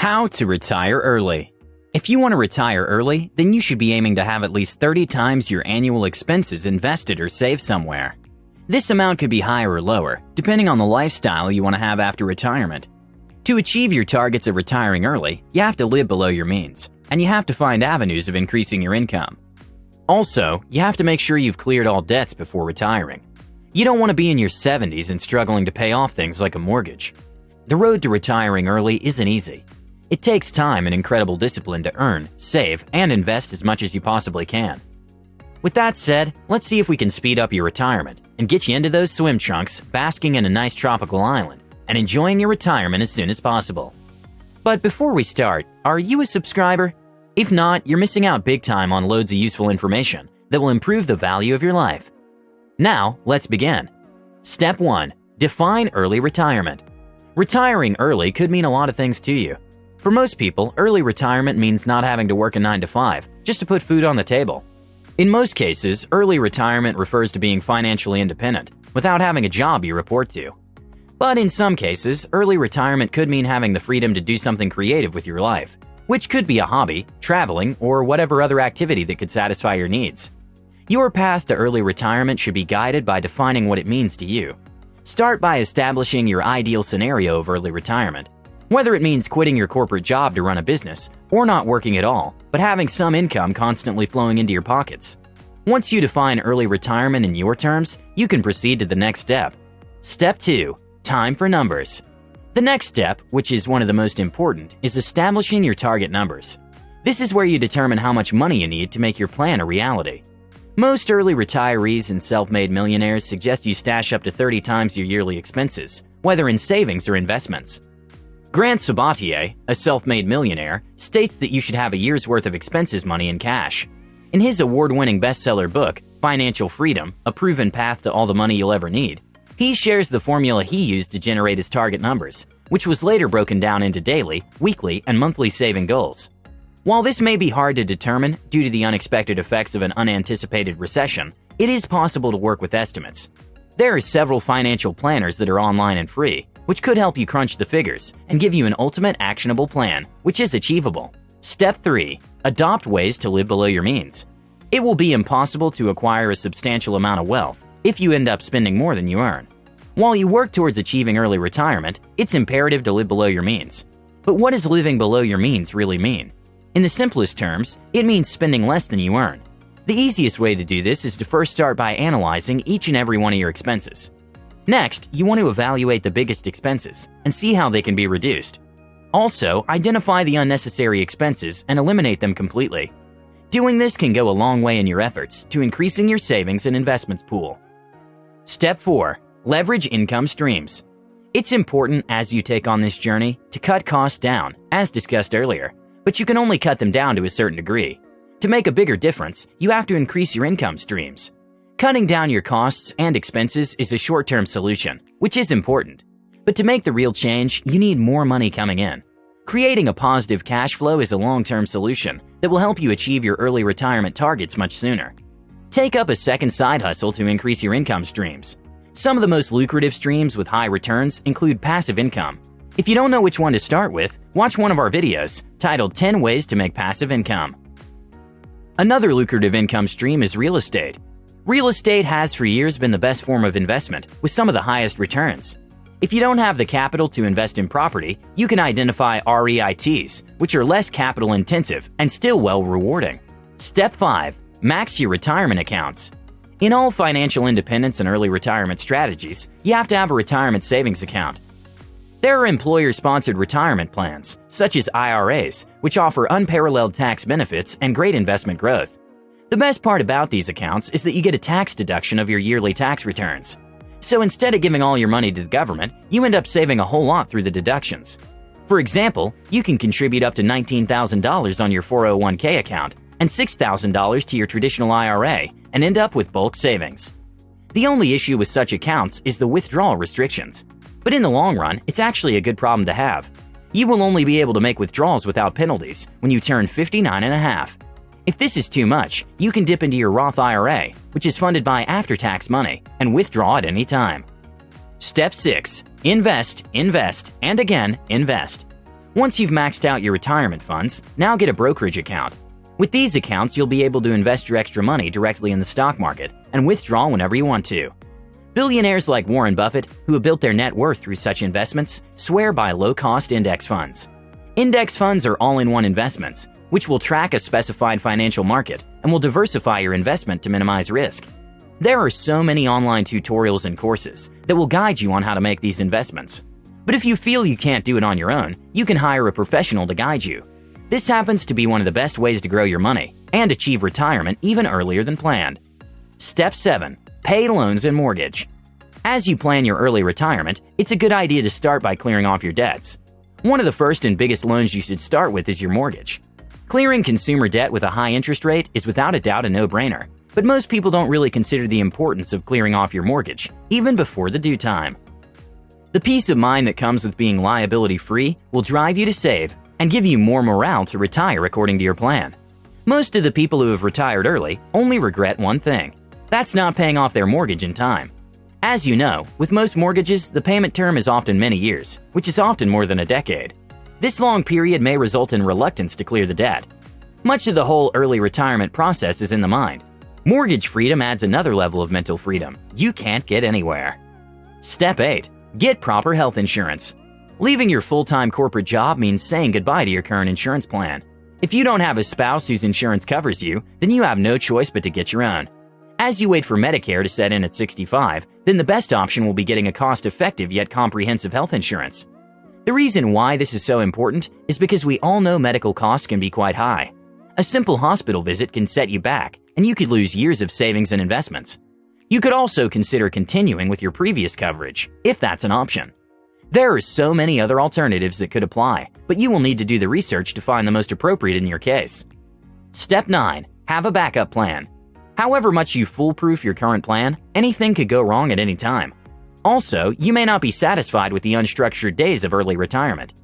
How to retire early. If you want to retire early, then you should be aiming to have at least 30 times your annual expenses invested or saved somewhere. This amount could be higher or lower, depending on the lifestyle you want to have after retirement. To achieve your targets of retiring early, you have to live below your means, and you have to find avenues of increasing your income. Also, you have to make sure you've cleared all debts before retiring. You don't want to be in your 70s and struggling to pay off things like a mortgage. The road to retiring early isn't easy. It takes time and incredible discipline to earn, save, and invest as much as you possibly can. With that said, let's see if we can speed up your retirement and get you into those swim trunks, basking in a nice tropical island, and enjoying your retirement as soon as possible. But before we start, are you a subscriber? If not, you're missing out big time on loads of useful information that will improve the value of your life. Now, let's begin. Step 1. Define early retirement. Retiring early could mean a lot of things to you. For most people, early retirement means not having to work a 9 to 5 just to put food on the table. In most cases, early retirement refers to being financially independent without having a job you report to. But in some cases, early retirement could mean having the freedom to do something creative with your life, which could be a hobby, traveling, or whatever other activity that could satisfy your needs. Your path to early retirement should be guided by defining what it means to you. Start by establishing your ideal scenario of early retirement. Whether it means quitting your corporate job to run a business, or not working at all, but having some income constantly flowing into your pockets. Once you define early retirement in your terms, you can proceed to the next step. Step 2. Time for numbers. The next step, which is one of the most important, is establishing your target numbers. This is where you determine how much money you need to make your plan a reality. Most early retirees and self-made millionaires suggest you stash up to 30 times your yearly expenses, whether in savings or investments. Grant Sabatier, a self-made millionaire, states that you should have a year's worth of expenses money in cash. In his award-winning bestseller book, Financial Freedom, A Proven Path to All the Money You'll Ever Need, he shares the formula he used to generate his target numbers, which was later broken down into daily, weekly, and monthly saving goals. While this may be hard to determine due to the unexpected effects of an unanticipated recession, it is possible to work with estimates. There are several financial planners that are online and free, which could help you crunch the figures and give you an ultimate actionable plan, which is achievable. Step 3. Adopt ways to live below your means. It will be impossible to acquire a substantial amount of wealth if you end up spending more than you earn. While you work towards achieving early retirement, it's imperative to live below your means. But what does living below your means really mean? In the simplest terms, it means spending less than you earn. The easiest way to do this is to first start by analyzing each and every one of your expenses. Next, you want to evaluate the biggest expenses and see how they can be reduced. Also, identify the unnecessary expenses and eliminate them completely. Doing this can go a long way in your efforts to increasing your savings and investments pool. Step 4. Leverage income streams. It's important as you take on this journey to cut costs down, as discussed earlier, but you can only cut them down to a certain degree. To make a bigger difference, you have to increase your income streams. Cutting down your costs and expenses is a short-term solution, which is important. But to make the real change, you need more money coming in. Creating a positive cash flow is a long-term solution that will help you achieve your early retirement targets much sooner. Take up a second side hustle to increase your income streams. Some of the most lucrative streams with high returns include passive income. If you don't know which one to start with, watch one of our videos titled 10 Ways to Make Passive Income. Another lucrative income stream is real estate. Real estate has for years been the best form of investment with some of the highest returns. If you don't have the capital to invest in property, you can identify REITs, which are less capital intensive and still well rewarding. Step 5. Max your retirement accounts. In all financial independence and early retirement strategies, you have to have a retirement savings account. There are employer-sponsored retirement plans, such as IRAs, which offer unparalleled tax benefits and great investment growth. The best part about these accounts is that you get a tax deduction of your yearly tax returns. So instead of giving all your money to the government, you end up saving a whole lot through the deductions. For example, you can contribute up to $19,000 on your 401k account and $6,000 to your traditional IRA and end up with bulk savings. The only issue with such accounts is the withdrawal restrictions. But in the long run, it's actually a good problem to have. You will only be able to make withdrawals without penalties when you turn 59 and a half. If this is too much, you can dip into your Roth IRA, which is funded by after-tax money, and withdraw at any time. Step 6. Invest, invest, and again, invest. Once you've maxed out your retirement funds, now get a brokerage account. With these accounts, you'll be able to invest your extra money directly in the stock market and withdraw whenever you want to. Billionaires like Warren Buffett, who have built their net worth through such investments, swear by low-cost index funds. Index funds are all-in-one investments, which will track a specified financial market and will diversify your investment to minimize risk. There are so many online tutorials and courses that will guide you on how to make these investments. But if you feel you can't do it on your own, you can hire a professional to guide you. This happens to be one of the best ways to grow your money and achieve retirement even earlier than planned. Step 7. Pay loans and mortgage. As you plan your early retirement, it's a good idea to start by clearing off your debts. One of the first and biggest loans you should start with is your mortgage. Clearing consumer debt with a high interest rate is without a doubt a no-brainer, but most people don't really consider the importance of clearing off your mortgage, even before the due time. The peace of mind that comes with being liability-free will drive you to save and give you more morale to retire according to your plan. Most of the people who have retired early only regret one thing. That's not paying off their mortgage in time. As you know, with most mortgages, the payment term is often many years, which is often more than a decade. This long period may result in reluctance to clear the debt. Much of the whole early retirement process is in the mind. Mortgage freedom adds another level of mental freedom you can't get anywhere. Step 8. Get proper health insurance. Leaving your full-time corporate job means saying goodbye to your current insurance plan. If you don't have a spouse whose insurance covers you, then you have no choice but to get your own. As you wait for Medicare to set in at 65, then the best option will be getting a cost-effective yet comprehensive health insurance. The reason why this is so important is because we all know medical costs can be quite high. A simple hospital visit can set you back, and you could lose years of savings and investments. You could also consider continuing with your previous coverage, if that's an option. There are so many other alternatives that could apply, but you will need to do the research to find the most appropriate in your case. Step 9. Have a backup plan. However much you foolproof your current plan, anything could go wrong at any time. Also, you may not be satisfied with the unstructured days of early retirement.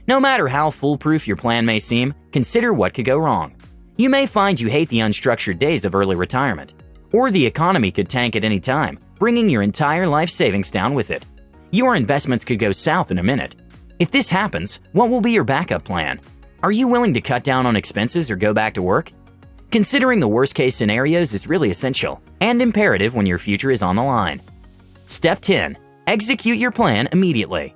No matter how foolproof your plan may seem, consider what could go wrong. You may find you hate the unstructured days of early retirement, or the economy could tank at any time, bringing your entire life savings down with it. Your investments could go south in a minute. If this happens, what will be your backup plan? Are you willing to cut down on expenses or go back to work? Considering the worst-case scenarios is really essential and imperative when your future is on the line. Step 10. Execute your plan immediately.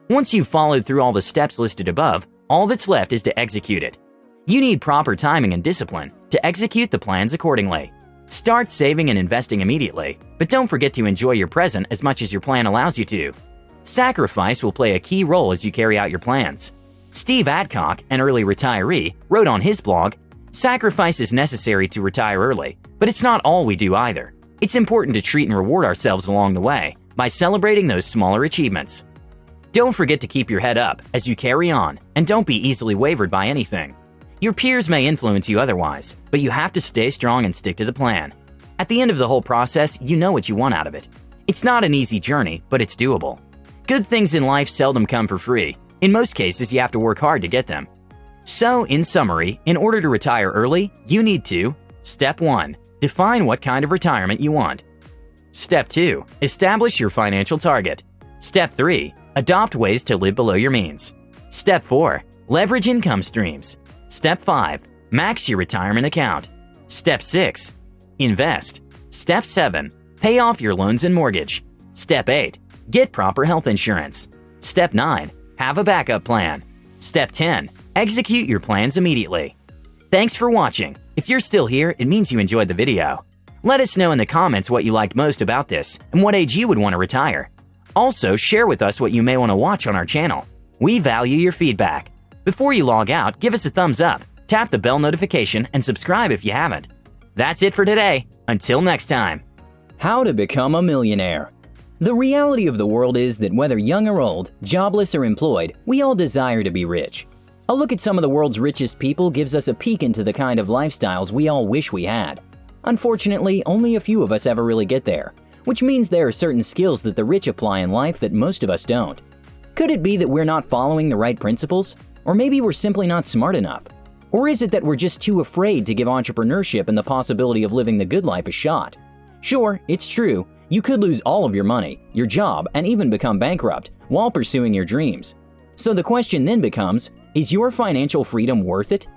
Once you've followed through all the steps listed above, all that's left is to execute it. You need proper timing and discipline to execute the plans accordingly. Start saving and investing immediately, but don't forget to enjoy your present as much as your plan allows you to. Sacrifice will play a key role as you carry out your plans. Steve Adcock, an early retiree, wrote on his blog, "Sacrifice is necessary to retire early, but it's not all we do either. It's important to treat and reward ourselves along the way by celebrating those smaller achievements." Don't forget to keep your head up as you carry on, and don't be easily wavered by anything. Your peers may influence you otherwise, but you have to stay strong and stick to the plan. At the end of the whole process, you know what you want out of it. It's not an easy journey, but it's doable. Good things in life seldom come for free. In most cases, you have to work hard to get them. So, in summary, in order to retire early, you need to: Step 1. Define what kind of retirement you want. Step 2. Establish your financial target. Step 3. Adopt ways to live below your means. Step 4. Leverage income streams. Step 5. Max your retirement account. Step 6. Invest. Step 7. Pay off your loans and mortgage. Step 8. Get proper health insurance. Step 9. Have a backup plan. Step 10. Execute your plans immediately. Thanks for watching. If you're still here, it means you enjoyed the video. Let us know in the comments what you liked most about this and what age you would want to retire. Also, share with us what you may want to watch on our channel. We value your feedback. Before you log out, give us a thumbs up, tap the bell notification, and subscribe if you haven't. That's it for today. Until next time. How to become a millionaire. The reality of the world is that whether young or old, jobless or employed, we all desire to be rich. A look at some of the world's richest people gives us a peek into the kind of lifestyles we all wish we had. Unfortunately, only a few of us ever really get there, which means there are certain skills that the rich apply in life that most of us don't. Could it be that we're not following the right principles? Or maybe we're simply not smart enough? Or is it that we're just too afraid to give entrepreneurship and the possibility of living the good life a shot? Sure, it's true, you could lose all of your money, your job, and even become bankrupt while pursuing your dreams. So the question then becomes, Is your financial freedom worth it?